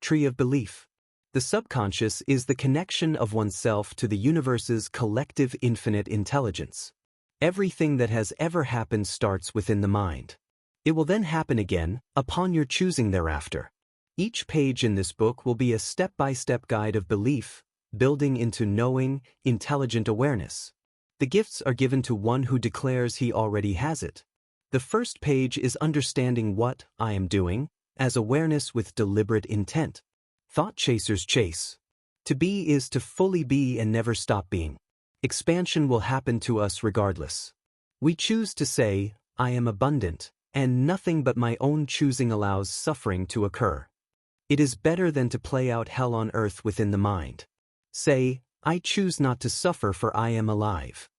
tree of belief. The subconscious is the connection of oneself to the universe's collective infinite intelligence. Everything that has ever happened starts within the mind. It will then happen again, upon your choosing thereafter. Each page in this book will be a step-by-step guide of belief, building into knowing, intelligent awareness. The gifts are given to one who declares he already has it. The first page is understanding what I am doing, as awareness with deliberate intent. Thought chasers chase. To be is to fully be and never stop being. Expansion will happen to us regardless. We choose to say, I am abundant, and nothing but my own choosing allows suffering to occur. It is better than to play out hell on earth within the mind. Say, I choose not to suffer, for I am alive.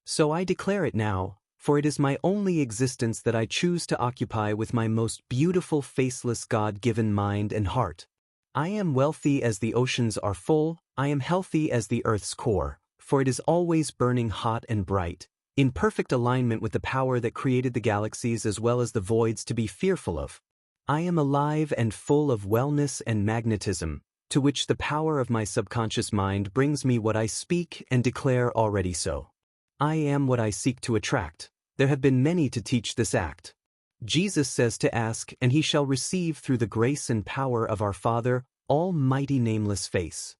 So I declare it now, for it is my only existence that I choose to occupy with my most beautiful faceless God-given mind and heart. I am wealthy as the oceans are full, I am healthy as the earth's core, for it is always burning hot and bright, in perfect alignment with the power that created the galaxies as well as the voids to be fearful of. I am alive and full of wellness and magnetism, to which the power of my subconscious mind brings me what I speak and declare already so. I am what I seek to attract. There have been many to teach this act. Jesus says to ask, and he shall receive through the grace and power of our Father, almighty nameless face.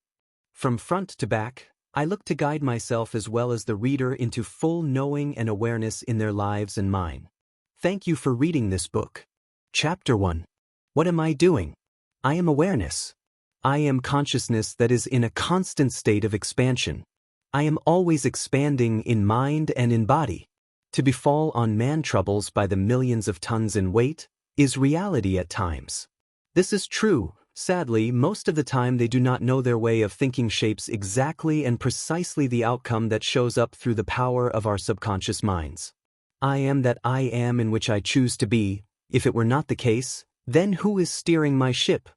From front to back, I look to guide myself as well as the reader into full knowing and awareness in their lives and mine. Thank you for reading this book. Chapter 1. What am I doing? I am awareness. I am consciousness that is in a constant state of expansion. I am always expanding in mind and in body. To befall on man troubles by the millions of tons in weight is reality at times. This is true. Sadly, most of the time they do not know their way of thinking shapes exactly and precisely the outcome that shows up through the power of our subconscious minds. I am that I am in which I choose to be. If it were not the case, then who is steering my ship?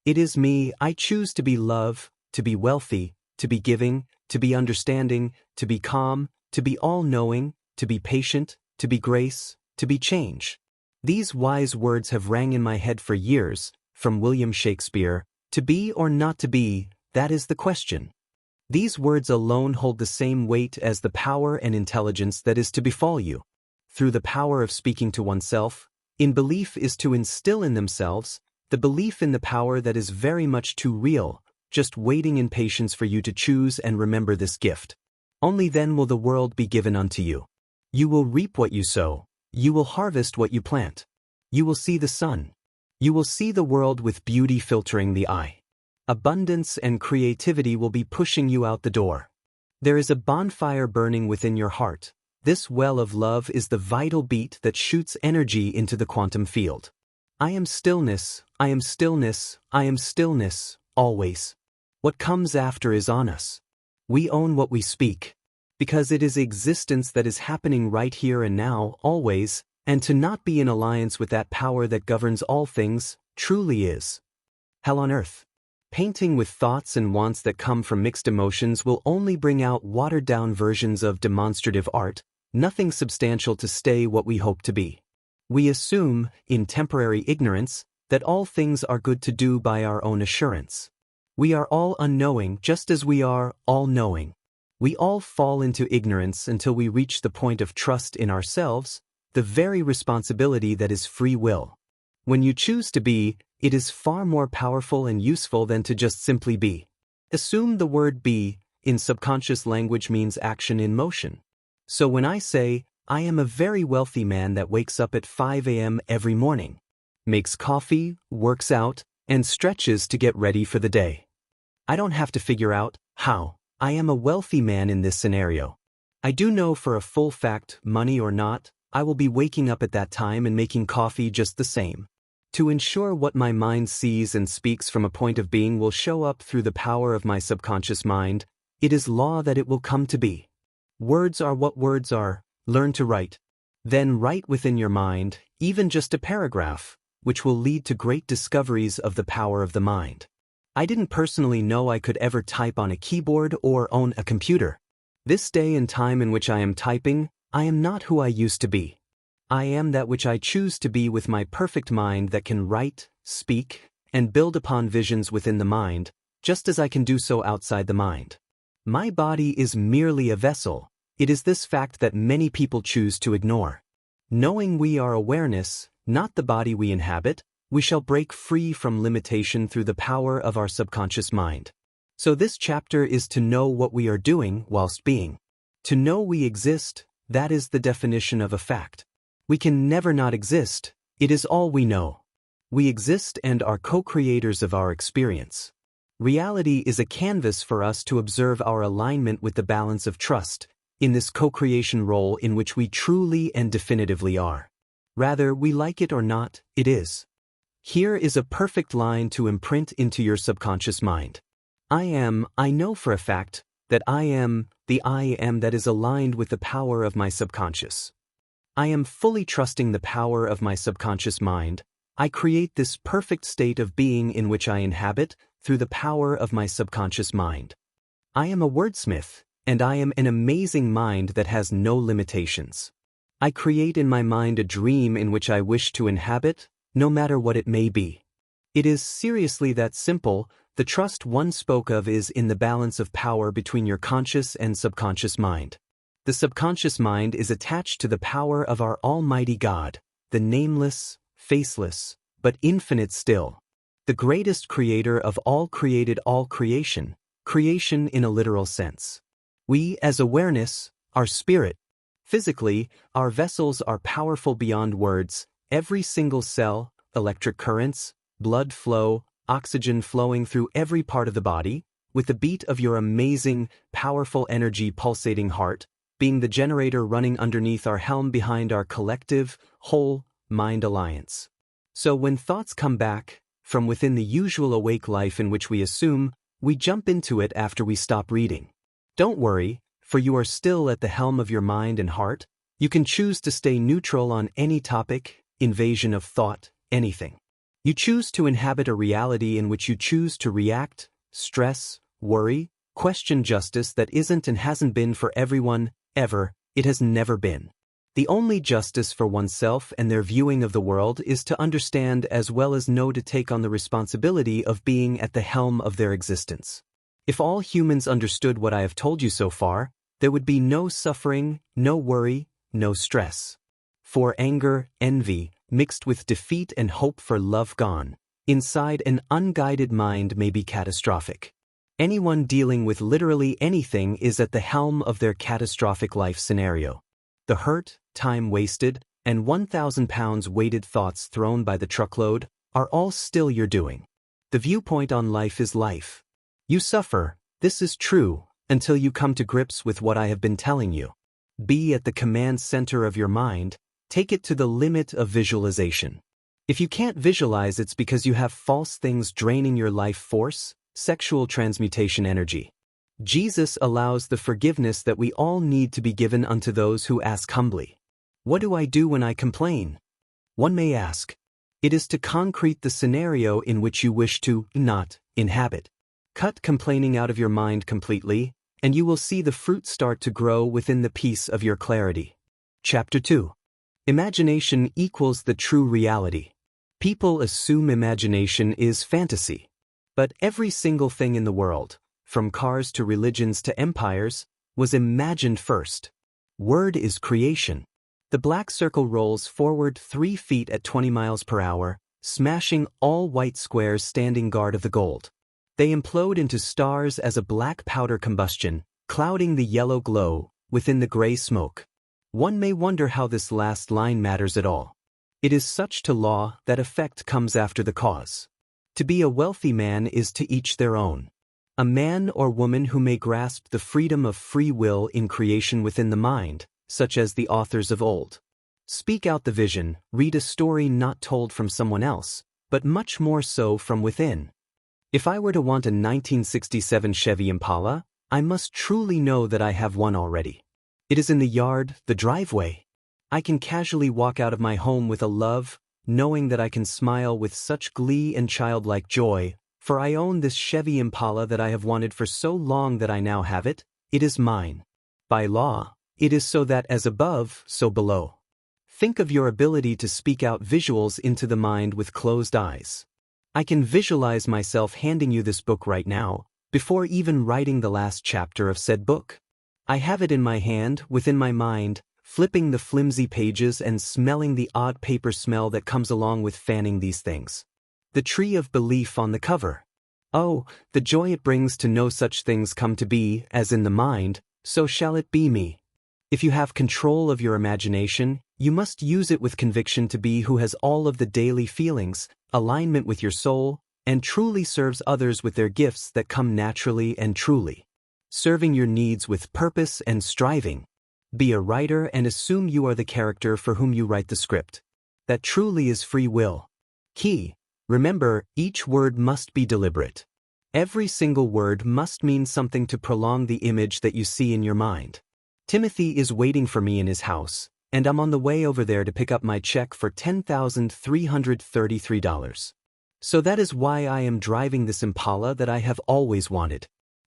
It is me. I choose to be love, to be wealthy, to be giving, to be understanding, to be calm, to be all-knowing, to be patient, to be grace, to be change. These wise words have rang in my head for years, from William Shakespeare, to be or not to be, that is the question. These words alone hold the same weight as the power and intelligence that is to befall you. Through the power of speaking to oneself, in belief is to instill in themselves the belief in the power that is very much too real, just waiting in patience for you to choose and remember this gift. Only then will the world be given unto you. You will reap what you sow. You will harvest what you plant. You will see the sun. You will see the world with beauty filtering the eye. Abundance and creativity will be pushing you out the door. There is a bonfire burning within your heart. This well of love is the vital beat that shoots energy into the quantum field. I am stillness, I am stillness, I am stillness, always. What comes after is on us. We own what we speak, because it is existence that is happening right here and now, always, and to not be in alliance with that power that governs all things, truly is hell on earth. Painting with thoughts and wants that come from mixed emotions will only bring out watered-down versions of demonstrative art, nothing substantial to stay what we hope to be. We assume, in temporary ignorance, that all things are good to do by our own assurance. We are all unknowing just as we are all-knowing. We all fall into ignorance until we reach the point of trust in ourselves, the very responsibility that is free will. When you choose to be, it is far more powerful and useful than to just simply be. Assume the word be, in subconscious language means action in motion. So when I say, I am a very wealthy man that wakes up at 5 a.m. every morning, makes coffee, works out, and stretches to get ready for the day. I don't have to figure out how I am a wealthy man in this scenario. I do know for a full fact, money or not, I will be waking up at that time and making coffee just the same. To ensure what my mind sees and speaks from a point of being will show up through the power of my subconscious mind, it is law that it will come to be. Words are what words are. Learn to write. Then write within your mind, even just a paragraph, which will lead to great discoveries of the power of the mind. I didn't personally know I could ever type on a keyboard or own a computer. This day and time in which I am typing, I am not who I used to be. I am that which I choose to be with my perfect mind that can write, speak, and build upon visions within the mind, just as I can do so outside the mind. My body is merely a vessel. It is this fact that many people choose to ignore. Knowing we are awareness, not the body we inhabit, we shall break free from limitation through the power of our subconscious mind. So this chapter is to know what we are doing whilst being. To know we exist, that is the definition of a fact. We can never not exist, it is all we know. We exist and are co-creators of our experience. Reality is a canvas for us to observe our alignment with the balance of trust, in this co-creation role in which we truly and definitively are. Rather we like it or not, it is. Here is a perfect line to imprint into your subconscious mind. I know for a fact that I am the I am that is aligned with the power of my subconscious. I am fully trusting the power of my subconscious mind. I create this perfect state of being in which I inhabit through the power of my subconscious mind. I am a wordsmith, and I am an amazing mind that has no limitations. I create in my mind a dream in which I wish to inhabit, no matter what it may be. It is seriously that simple. The trust one spoke of is in the balance of power between your conscious and subconscious mind. The subconscious mind is attached to the power of our Almighty God, the nameless, faceless, but infinite still. The greatest creator of all created all creation, creation in a literal sense. We, as awareness, are spirit. Physically, our vessels are powerful beyond words. Every single cell, electric currents, blood flow, oxygen flowing through every part of the body, with the beat of your amazing, powerful energy pulsating heart, being the generator running underneath our helm behind our collective, whole, mind alliance. So when thoughts come back, from within the usual awake life in which we assume, we jump into it after we stop reading. Don't worry, for you are still at the helm of your mind and heart. You can choose to stay neutral on any topic, invasion of thought, anything. You choose to inhabit a reality in which you choose to react, stress, worry, question justice that isn't and hasn't been for everyone, ever, it has never been. The only justice for oneself and their viewing of the world is to understand as well as know to take on the responsibility of being at the helm of their existence. If all humans understood what I have told you so far, there would be no suffering, no worry, no stress. For anger, envy, mixed with defeat and hope for love gone, inside an unguided mind may be catastrophic. Anyone dealing with literally anything is at the helm of their catastrophic life scenario. The hurt, time wasted, and 1,000 pounds weighted thoughts thrown by the truckload are all still your doing. The viewpoint on life is life. You suffer, this is true, until you come to grips with what I have been telling you. Be at the command center of your mind, take it to the limit of visualization. If you can't visualize, it's because you have false things draining your life force, sexual transmutation energy. Jesus allows the forgiveness that we all need to be given unto those who ask humbly. What do I do when I complain? One may ask. It is to concrete the scenario in which you wish to not inhabit. Cut complaining out of your mind completely, and you will see the fruit start to grow within the peace of your clarity. Chapter 2. Imagination equals the true reality. People assume imagination is fantasy. But every single thing in the world, from cars to religions to empires, was imagined first. Word is creation. The black circle rolls forward 3 feet at 20 miles per hour, smashing all white squares standing guard of the gold. They implode into stars as a black powder combustion, clouding the yellow glow within the gray smoke. One may wonder how this last line matters at all. It is such to law that effect comes after the cause. To be a wealthy man is to each their own. A man or woman who may grasp the freedom of free will in creation within the mind, such as the authors of old. Speak out the vision, read a story not told from someone else, but much more so from within. If I were to want a 1967 Chevy Impala, I must truly know that I have one already. It is in the yard, the driveway. I can casually walk out of my home with a love, knowing that I can smile with such glee and childlike joy, for I own this Chevy Impala that I have wanted for so long that I now have it. It is mine. By law, it is so that as above, so below. Think of your ability to speak out visuals into the mind with closed eyes. I can visualize myself handing you this book right now, before even writing the last chapter of said book. I have it in my hand, within my mind, flipping the flimsy pages and smelling the odd paper smell that comes along with fanning these things. The tree of belief on the cover. Oh, the joy it brings to know such things come to be, as in the mind, so shall it be me. If you have control of your imagination, you must use it with conviction to be who has all of the daily feelings, alignment with your soul, and truly serves others with their gifts that come naturally and truly. Serving your needs with purpose and striving. Be a writer and assume you are the character for whom you write the script. That truly is free will. Key. Remember, each word must be deliberate. Every single word must mean something to prolong the image that you see in your mind. Timothy is waiting for me in his house, and I'm on the way over there to pick up my check for $10,333. So that is why I am driving this Impala that I have always wanted.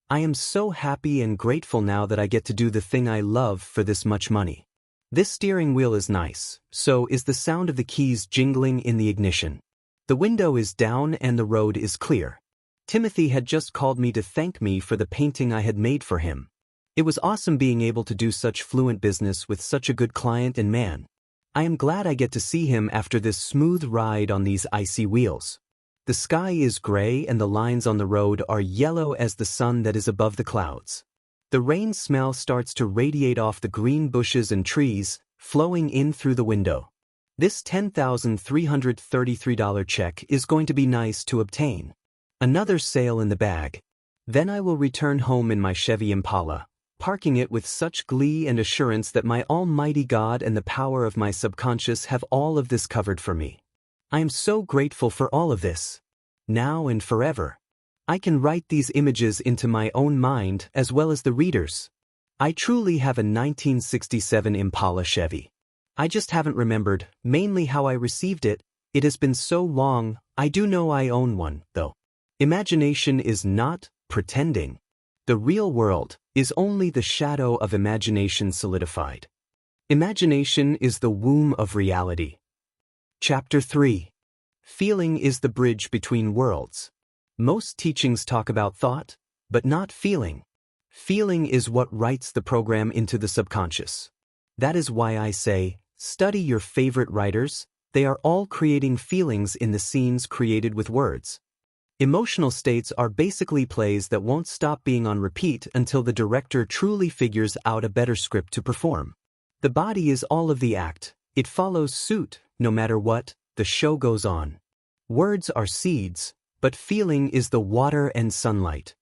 I am so happy and grateful now that I get to do the thing I love for this much money. This steering wheel is nice, so is the sound of the keys jingling in the ignition. The window is down and the road is clear. Timothy had just called me to thank me for the painting I had made for him. It was awesome being able to do such fluent business with such a good client and man. I am glad I get to see him after this smooth ride on these icy wheels. The sky is gray and the lines on the road are yellow as the sun that is above the clouds. The rain smell starts to radiate off the green bushes and trees, flowing in through the window. This $10,333 check is going to be nice to obtain. Another sale in the bag. Then I will return home in my Chevy Impala, parking it with such glee and assurance that my almighty God and the power of my subconscious have all of this covered for me. I am so grateful for all of this. Now and forever. I can write these images into my own mind as well as the readers. I truly have a 1967 Impala Chevy. I just haven't remembered, mainly how I received it. It has been so long. I do know I own one, though. Imagination is not pretending. The real world is only the shadow of imagination solidified. Imagination is the womb of reality. Chapter 3. Feeling is the bridge between worlds. Most teachings talk about thought, but not feeling. Feeling is what writes the program into the subconscious. That is why I say, study your favorite writers. They are all creating feelings in the scenes created with words. Emotional states are basically plays that won't stop being on repeat until the director truly figures out a better script to perform. The body is all of the act. It follows suit, no matter what, the show goes on. Words are seeds, but feeling is the water and sunlight.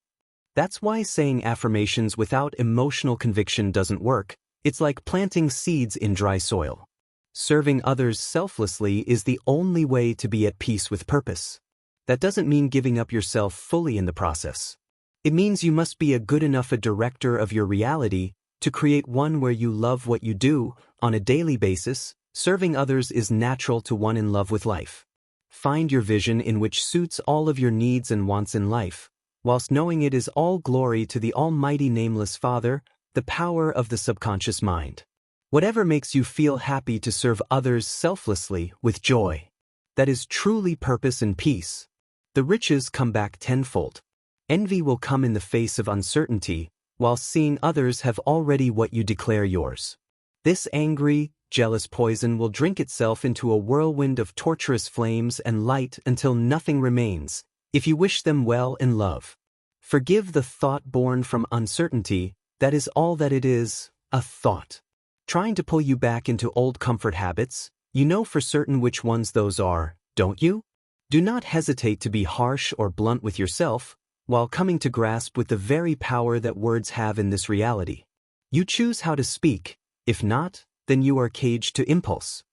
That's why saying affirmations without emotional conviction doesn't work. It's like planting seeds in dry soil. Serving others selflessly is the only way to be at peace with purpose. That doesn't mean giving up yourself fully in the process. It means you must be a good enough a director of your reality to create one where you love what you do on a daily basis. Serving others is natural to one in love with life. Find your vision in which suits all of your needs and wants in life, whilst knowing it is all glory to the almighty nameless Father, the power of the subconscious mind. Whatever makes you feel happy to serve others selflessly with joy. That is truly purpose and peace. The riches come back tenfold. Envy will come in the face of uncertainty, while seeing others have already what you declare yours. This angry, jealous poison will drink itself into a whirlwind of torturous flames and light until nothing remains, if you wish them well in love. Forgive the thought born from uncertainty. That is all that it is, a thought. Trying to pull you back into old comfort habits. You know for certain which ones those are, don't you? Do not hesitate to be harsh or blunt with yourself, while coming to grasp with the very power that words have in this reality. You choose how to speak. If not, then you are caged to impulse.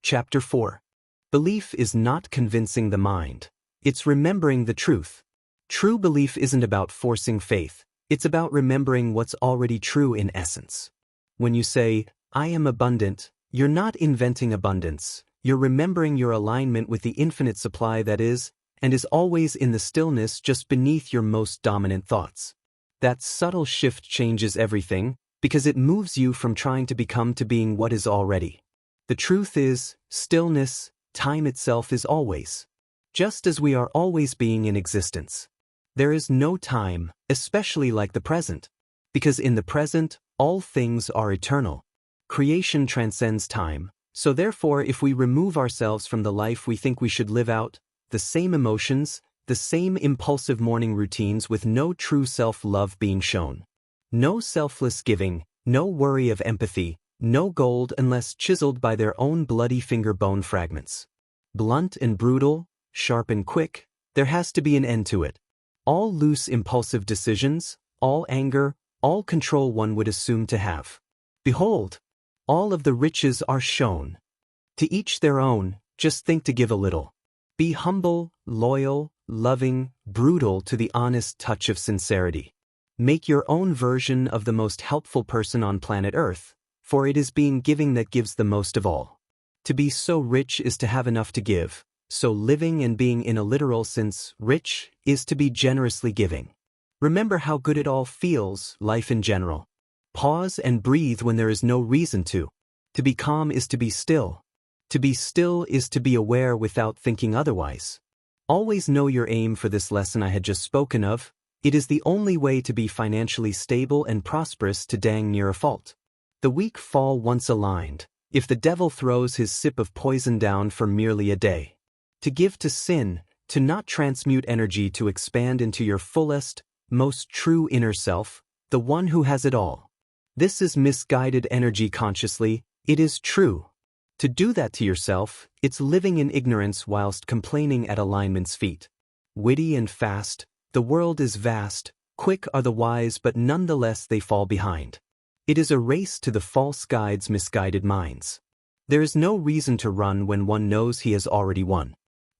Chapter 4. Belief is not convincing the mind. It's remembering the truth. True belief isn't about forcing faith. It's about remembering what's already true in essence. When you say, I am abundant, you're not inventing abundance. You're remembering your alignment with the infinite supply that is, and is always in the stillness just beneath your most dominant thoughts. That subtle shift changes everything, because it moves you from trying to become to being what is already. The truth is, stillness, time itself is always. just as we are always being in existence. There is no time, especially like the present, because in the present, all things are eternal. Creation transcends time, so therefore if we remove ourselves from the life we think we should live out, the same emotions, the same impulsive morning routines with no true self-love being shown. No selfless giving, no worry of empathy, no gold unless chiseled by their own bloody finger bone fragments. Blunt and brutal, sharp and quick, there has to be an end to it. All loose impulsive decisions, all anger, all control one would assume to have. Behold, all of the riches are shown. To each their own, just think to give a little. Be humble, loyal, loving, brutal to the honest touch of sincerity. Make your own version of the most helpful person on planet Earth, for it is being giving that gives the most of all. To be so rich is to have enough to give, so living and being in a literal sense rich is to be generously giving. Remember how good it all feels, life in general. Pause and breathe when there is no reason to. To be calm is to be still. To be still is to be aware without thinking otherwise. Always know your aim for this lesson I had just spoken of. It is the only way to be financially stable and prosperous to dang near a fault. The weak fall once aligned, if the devil throws his sip of poison down for merely a day. To give to sin, to not transmute energy to expand into your fullest, most true inner self, the one who has it all. This is misguided energy consciously, it is true. To do that to yourself, it's living in ignorance whilst complaining at alignment's feet. Witty and fast, the world is vast, quick are the wise but nonetheless they fall behind. It is a race to the false guide's misguided minds. There is no reason to run when one knows he has already won.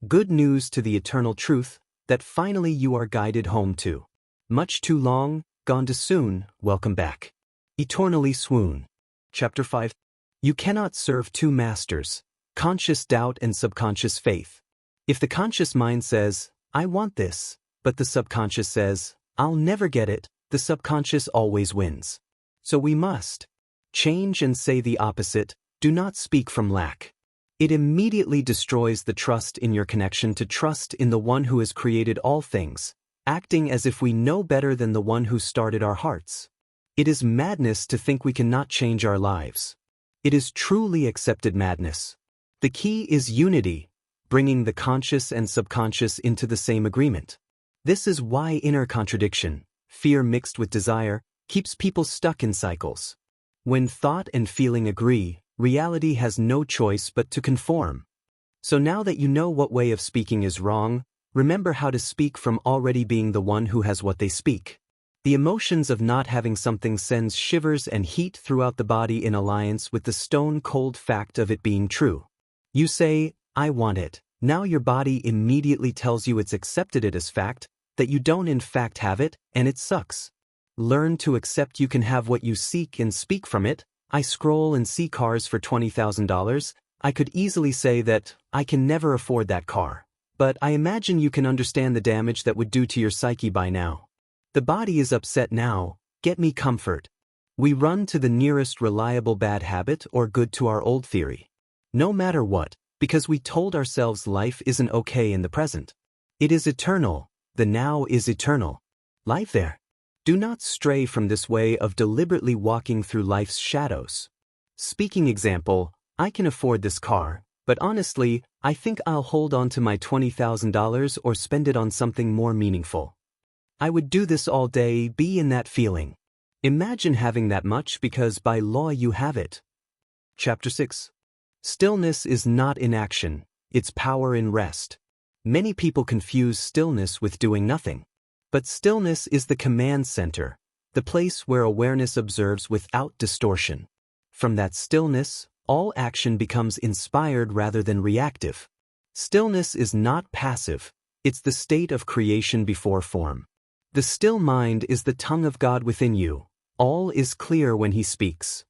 Good news to the eternal truth, that finally you are guided home to. Much too long, gone too soon, welcome back. Eternally swoon. Chapter 5. You cannot serve two masters, conscious doubt and subconscious faith. If the conscious mind says, I want this, but the subconscious says, I'll never get it, the subconscious always wins. So we must change and say the opposite, do not speak from lack. It immediately destroys the trust in your connection to trust in the one who has created all things, acting as if we know better than the one who started our hearts. It is madness to think we cannot change our lives. It is truly accepted madness. The key is unity, bringing the conscious and subconscious into the same agreement. This is why inner contradiction, fear mixed with desire, keeps people stuck in cycles. When thought and feeling agree, reality has no choice but to conform. So now that you know what way of speaking is wrong, remember how to speak from already being the one who has what they speak. The emotions of not having something sends shivers and heat throughout the body in alliance with the stone-cold fact of it being true. You say, I want it. Now your body immediately tells you it's accepted it as fact, that you don't in fact have it, and it sucks. Learn to accept you can have what you seek and speak from it. I scroll and see cars for $20,000. I could easily say that I can never afford that car. But I imagine you can understand the damage that would do to your psyche by now. The body is upset now, get me comfort. We run to the nearest reliable bad habit or good to our old theory. No matter what, because we told ourselves life isn't okay in the present. It is eternal, the now is eternal. Life there. Do not stray from this way of deliberately walking through life's shadows. Speaking example, I can afford this car, but honestly, I think I'll hold on to my $20,000 or spend it on something more meaningful. I would do this all day, be in that feeling. Imagine having that much because by law you have it. Chapter 6. Stillness is not inaction, it's power in rest. Many people confuse stillness with doing nothing. But stillness is the command center, the place where awareness observes without distortion. From that stillness, all action becomes inspired rather than reactive. Stillness is not passive, it's the state of creation before form. The still mind is the tongue of God within you. All is clear when He speaks.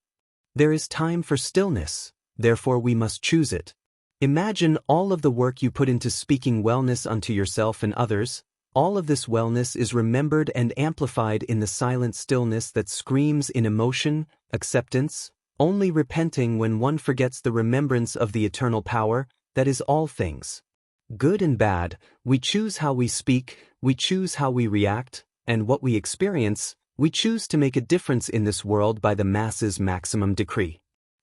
There is time for stillness, therefore we must choose it. Imagine all of the work you put into speaking wellness unto yourself and others. All of this wellness is remembered and amplified in the silent stillness that screams in emotion, acceptance, only repenting when one forgets the remembrance of the eternal power that is all things. Good and bad, we choose how we speak, we choose how we react, and what we experience, we choose to make a difference in this world by the masses' maximum decree.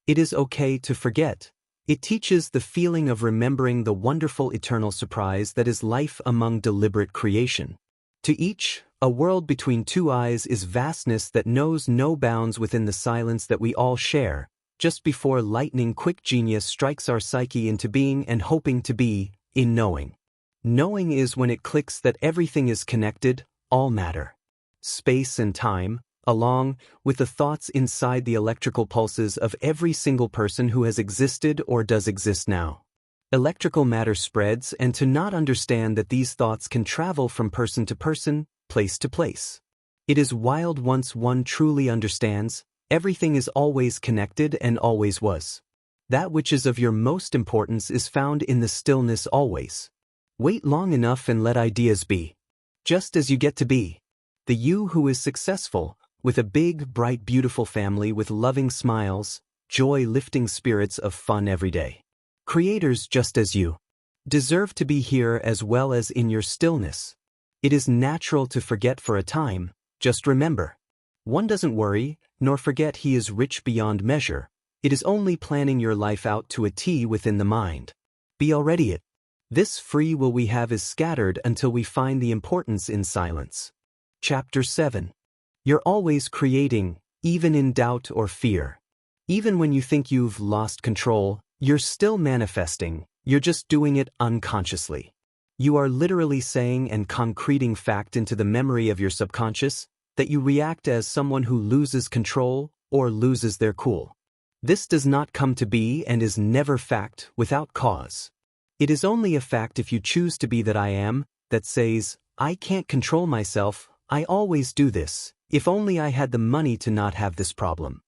It is okay to forget. It teaches the feeling of remembering the wonderful eternal surprise that is life among deliberate creation. To each, a world between two eyes is vastness that knows no bounds within the silence that we all share, just before lightning-quick genius strikes our psyche into being and hoping to be, in knowing. Knowing is when it clicks that everything is connected, all matter. Space and time, along with the thoughts inside the electrical pulses of every single person who has existed or does exist now. Electrical matter spreads, and to not understand that these thoughts can travel from person to person, place to place. It is wild once one truly understands, everything is always connected and always was. That which is of your most importance is found in the stillness always. Wait long enough and let ideas be. Just as you get to be. The you who is successful, with a big, bright, beautiful family with loving smiles, joy-lifting spirits of fun every day. Creators just as you. Deserve to be here as well as in your stillness. It is natural to forget for a time, just remember. One doesn't worry, nor forget he is rich beyond measure. It is only planning your life out to a T within the mind. Be already it. This free will we have is scattered until we find the importance in silence. Chapter 7. You're always creating, even in doubt or fear. Even when you think you've lost control, you're still manifesting, you're just doing it unconsciously. You are literally saying and concreting fact into the memory of your subconscious that you react as someone who loses control or loses their cool. This does not come to be and is never fact without cause. It is only a fact if you choose to be that I am, that says, I can't control myself, I always do this, if only I had the money to not have this problem.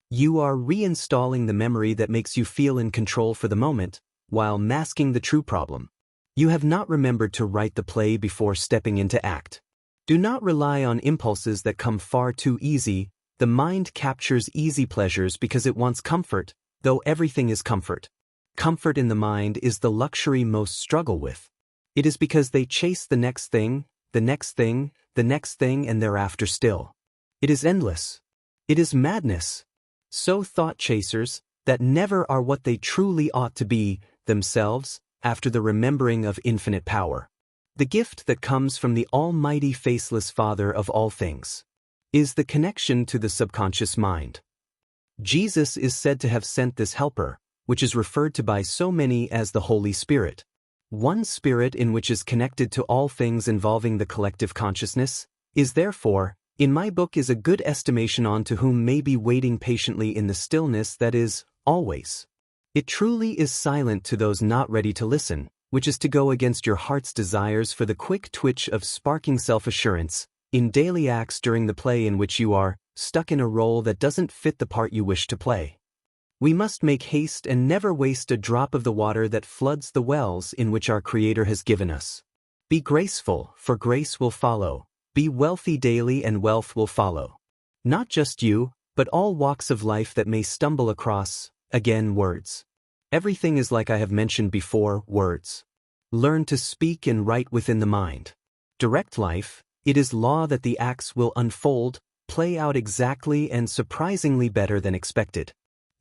You are reinstalling the memory that makes you feel in control for the moment, while masking the true problem. You have not remembered to write the play before stepping into act. Do not rely on impulses that come far too easy. The mind captures easy pleasures because it wants comfort, though everything is comfort. Comfort in the mind is the luxury most struggle with. It is because they chase the next thing, the next thing, the next thing, and thereafter still. It is endless. It is madness. So thought chasers, that never are what they truly ought to be, themselves, after the remembering of infinite power. The gift that comes from the almighty faceless Father of all things is the connection to the subconscious mind. Jesus is said to have sent this helper, which is referred to by so many as the Holy Spirit. One spirit in which is connected to all things involving the collective consciousness, is therefore, in my book is a good estimation on to whom may be waiting patiently in the stillness that is, always. It truly is silent to those not ready to listen, which is to go against your heart's desires for the quick twitch of sparking self-assurance, in daily acts during the play in which you are, stuck in a role that doesn't fit the part you wish to play. We must make haste and never waste a drop of the water that floods the wells in which our Creator has given us. Be graceful, for grace will follow. Be wealthy daily and wealth will follow. Not just you, but all walks of life that may stumble across, again, words. Everything is like I have mentioned before, words. Learn to speak and write within the mind. Direct life, it is law that the acts will unfold, play out exactly and surprisingly better than expected.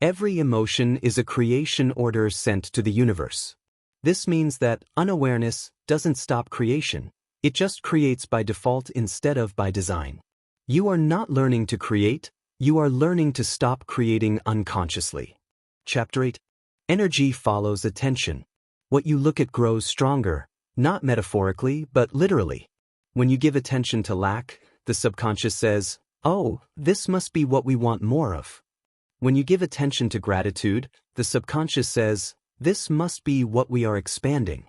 Every emotion is a creation order sent to the universe. This means that unawareness doesn't stop creation. It just creates by default instead of by design. You are not learning to create, you are learning to stop creating unconsciously. Chapter 8. Energy follows attention. What you look at grows stronger, not metaphorically, but literally. When you give attention to lack, the subconscious says, oh, this must be what we want more of. When you give attention to gratitude, the subconscious says, this must be what we are expanding.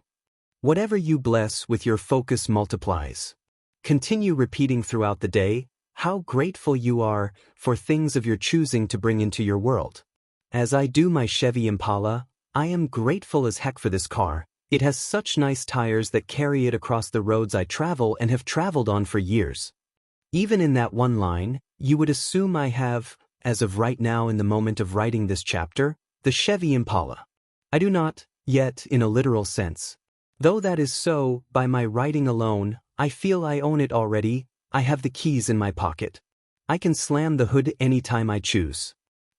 Whatever you bless with your focus multiplies. Continue repeating throughout the day how grateful you are for things of your choosing to bring into your world. As I do my Chevy Impala, I am grateful as heck for this car. It has such nice tires that carry it across the roads I travel and have traveled on for years. Even in that one line, you would assume I have, as of right now in the moment of writing this chapter, the Chevy Impala. I do not, yet, in a literal sense. Though that is so, by my writing alone, I feel I own it already. I have the keys in my pocket. I can slam the hood anytime I choose.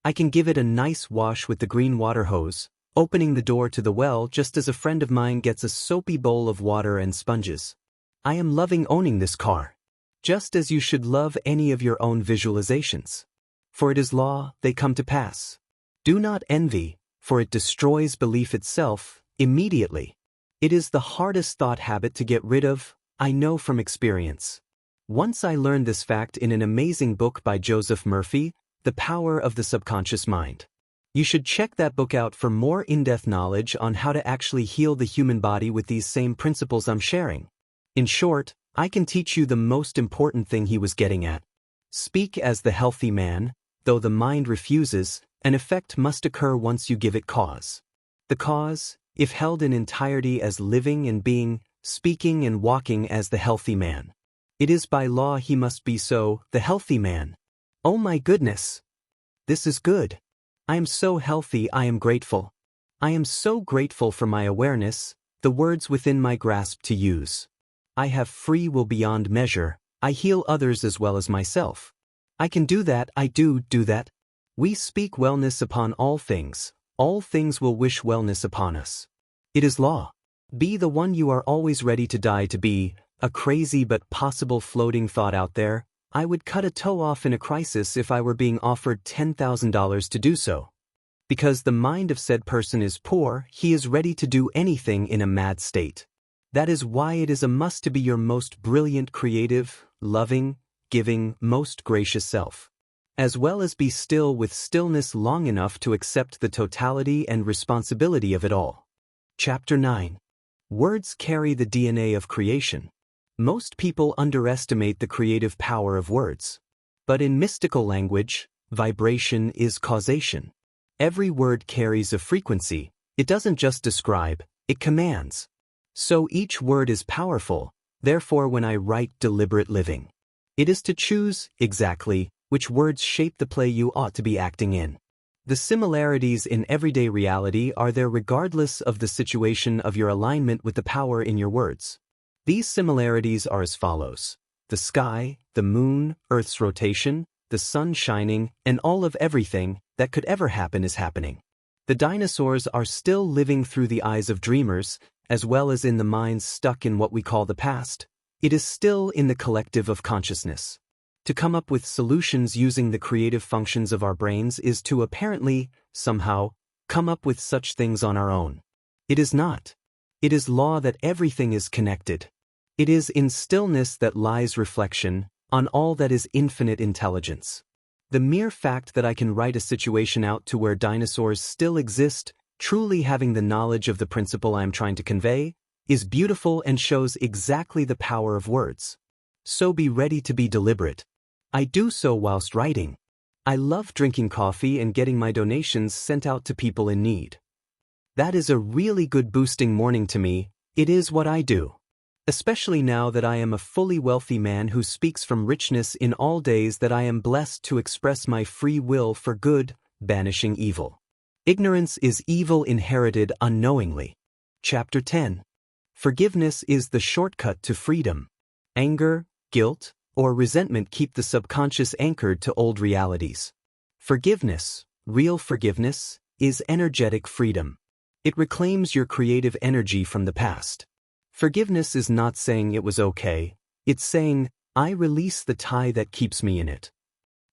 I can give it a nice wash with the green water hose, opening the door to the well just as a friend of mine gets a soapy bowl of water and sponges. I am loving owning this car. Just as you should love any of your own visualizations. For it is law, they come to pass. Do not envy, for it destroys belief itself, immediately. It is the hardest thought habit to get rid of, I know from experience. Once I learned this fact in an amazing book by Joseph Murphy, The Power of the Subconscious Mind. You should check that book out for more in-depth knowledge on how to actually heal the human body with these same principles I'm sharing. In short, I can teach you the most important thing he was getting at. Speak as the healthy man, though the mind refuses, an effect must occur once you give it cause. The cause, if held in entirety as living and being, speaking and walking as the healthy man. It is by law he must be so, the healthy man. Oh my goodness! This is good. I am so healthy, I am grateful. I am so grateful for my awareness, the words within my grasp to use. I have free will beyond measure, I heal others as well as myself. I can do that, I do that. We speak wellness upon all things will wish wellness upon us. It is law. Be the one you are always ready to die to be, a crazy but possible floating thought out there. I would cut a toe off in a crisis if I were being offered $10,000 to do so. Because the mind of said person is poor, he is ready to do anything in a mad state. That is why it is a must to be your most brilliant, creative, loving, giving, most gracious self. As well as be still with stillness long enough to accept the totality and responsibility of it all. Chapter 9. Words carry the DNA of creation. Most people underestimate the creative power of words. But in mystical language, vibration is causation. Every word carries a frequency. It doesn't just describe, it commands. So each word is powerful, therefore when I write deliberate living, it is to choose, exactly, which words shape the play you ought to be acting in. The similarities in everyday reality are there regardless of the situation of your alignment with the power in your words. These similarities are as follows: the sky, the moon, Earth's rotation, the sun shining, and all of everything that could ever happen is happening. The dinosaurs are still living through the eyes of dreamers, as well as in the minds stuck in what we call the past. It is still in the collective of consciousness. To come up with solutions using the creative functions of our brains is to apparently, somehow, come up with such things on our own. It is not. It is law that everything is connected. It is in stillness that lies reflection on all that is infinite intelligence. The mere fact that I can write a situation out to where dinosaurs still exist, truly having the knowledge of the principle I am trying to convey, is beautiful and shows exactly the power of words. So be ready to be deliberate. I do so whilst writing. I love drinking coffee and getting my donations sent out to people in need. That is a really good boosting morning to me. It is what I do. Especially now that I am a fully wealthy man who speaks from richness in all days, that I am blessed to express my free will for good, banishing evil. Ignorance is evil inherited unknowingly. Chapter 10. Forgiveness is the shortcut to freedom. Anger, guilt, or resentment keep the subconscious anchored to old realities. Forgiveness, real forgiveness, is energetic freedom. It reclaims your creative energy from the past. Forgiveness is not saying it was okay, it's saying, I release the tie that keeps me in it.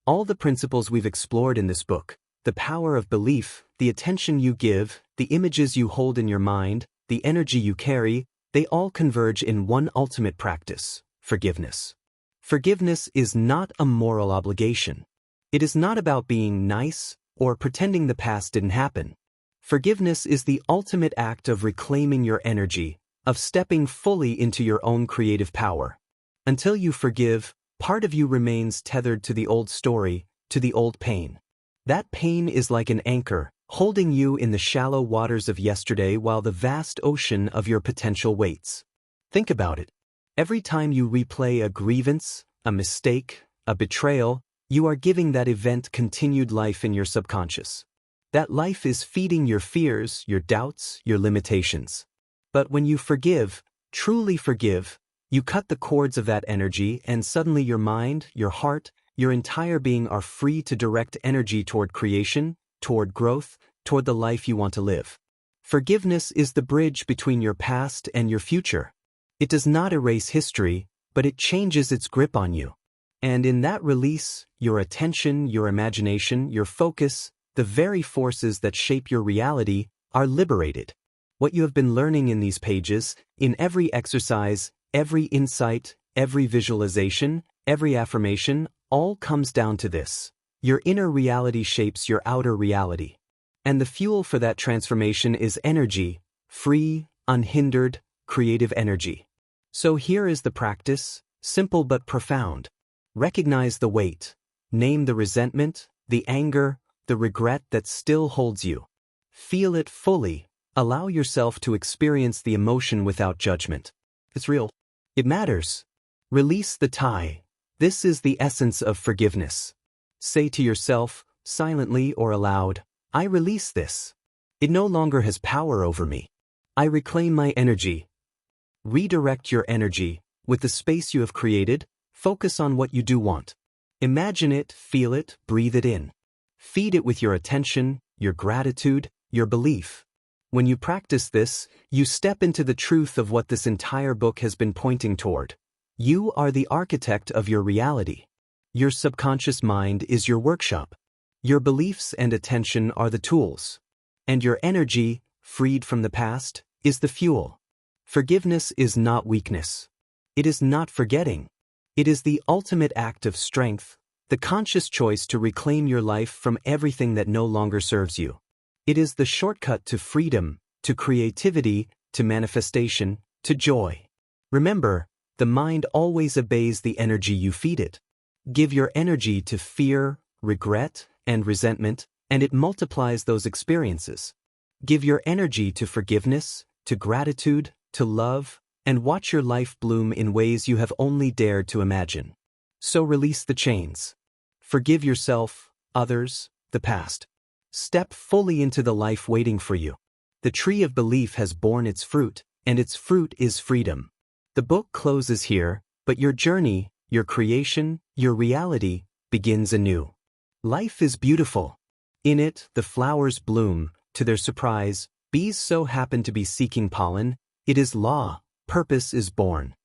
All the principles we've explored in this book, the power of belief, the attention you give, the images you hold in your mind, the energy you carry, they all converge in one ultimate practice: forgiveness. Forgiveness is not a moral obligation. It is not about being nice or pretending the past didn't happen. Forgiveness is the ultimate act of reclaiming your energy, of stepping fully into your own creative power. Until you forgive, part of you remains tethered to the old story, to the old pain. That pain is like an anchor, holding you in the shallow waters of yesterday while the vast ocean of your potential waits. Think about it. Every time you replay a grievance, a mistake, a betrayal, you are giving that event continued life in your subconscious. That life is feeding your fears, your doubts, your limitations. But when you forgive, truly forgive, you cut the cords of that energy and suddenly your mind, your heart, your entire being are free to direct energy toward creation, toward growth, toward the life you want to live. Forgiveness is the bridge between your past and your future. It does not erase history, but it changes its grip on you. And in that release, your attention, your imagination, your focus, the very forces that shape your reality, are liberated. What you have been learning in these pages, in every exercise, every insight, every visualization, every affirmation, all comes down to this. Your inner reality shapes your outer reality. And the fuel for that transformation is energy, free, unhindered, creative energy. So here is the practice, simple but profound. Recognize the weight. Name the resentment, the anger, the regret that still holds you. Feel it fully. Allow yourself to experience the emotion without judgment. It's real. It matters. Release the tie. This is the essence of forgiveness. Say to yourself, silently or aloud, I release this. It no longer has power over me. I reclaim my energy. Redirect your energy. With the space you have created, focus on what you do want. Imagine it, feel it, breathe it in. Feed it with your attention, your gratitude, your belief. When you practice this, you step into the truth of what this entire book has been pointing toward. You are the architect of your reality. Your subconscious mind is your workshop. Your beliefs and attention are the tools. And your energy, freed from the past, is the fuel. Forgiveness is not weakness. It is not forgetting. It is the ultimate act of strength, the conscious choice to reclaim your life from everything that no longer serves you. It is the shortcut to freedom, to creativity, to manifestation, to joy. Remember, the mind always obeys the energy you feed it. Give your energy to fear, regret, and resentment, and it multiplies those experiences. Give your energy to forgiveness, to gratitude, to love, and watch your life bloom in ways you have only dared to imagine. So release the chains. Forgive yourself, others, the past. Step fully into the life waiting for you. The tree of belief has borne its fruit, and its fruit is freedom. The book closes here, but your journey, your creation, your reality, begins anew. Life is beautiful. In it, the flowers bloom. To their surprise, bees so happen to be seeking pollen. It is law. Purpose is born.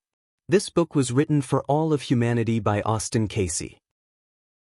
This book was written for all of humanity by Austin Casey.